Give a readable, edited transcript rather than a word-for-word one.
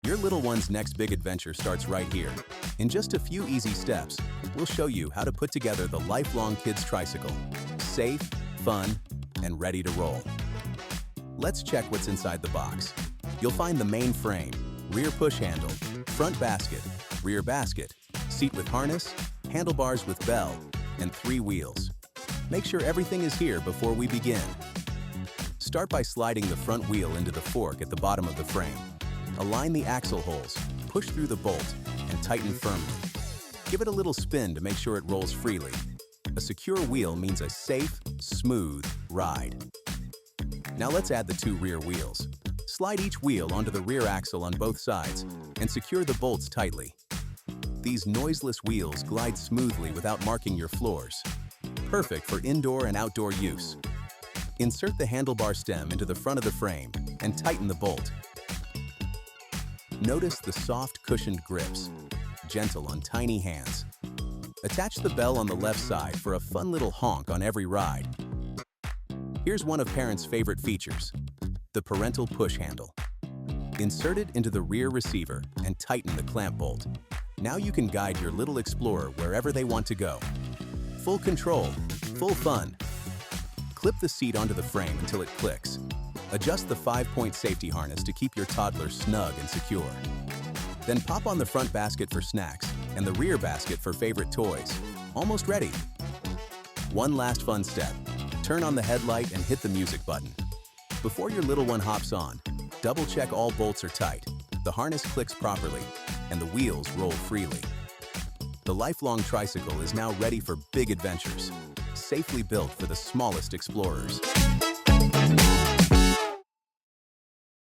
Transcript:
Your little one's next big adventure starts right here. In just a few easy steps, we'll show you how to put together the Lifelong Kids Tricycle. Safe, fun, and ready to roll. Let's check what's inside the box. You'll find the main frame, rear push handle, front basket, rear basket, seat with harness, handlebars with bell, and 3 wheels. Make sure everything is here before we begin. Start by sliding the front wheel into the fork at the bottom of the frame. Align the axle holes, push through the bolt, and tighten firmly. Give it a little spin to make sure it rolls freely. A secure wheel means a safe, smooth ride. Now let's add the 2 rear wheels. Slide each wheel onto the rear axle on both sides and secure the bolts tightly. These noiseless wheels glide smoothly without marking your floors. Perfect for indoor and outdoor use. Insert the handlebar stem into the front of the frame and tighten the bolt. Notice the soft cushioned grips, gentle on tiny hands. Attach the bell on the left side for a fun little honk on every ride. Here's one of parents' favorite features, the parental push handle. Insert it into the rear receiver and tighten the clamp bolt. Now you can guide your little explorer wherever they want to go. Full control, full fun. Clip the seat onto the frame until it clicks. Adjust the 5-point safety harness to keep your toddler snug and secure. Then pop on the front basket for snacks and the rear basket for favorite toys. Almost ready. One last fun step. Turn on the headlight and hit the music button. Before your little one hops on, double-check all bolts are tight, the harness clicks properly, and the wheels roll freely. The Lifelong Tricycle is now ready for big adventures, safely built for the smallest explorers.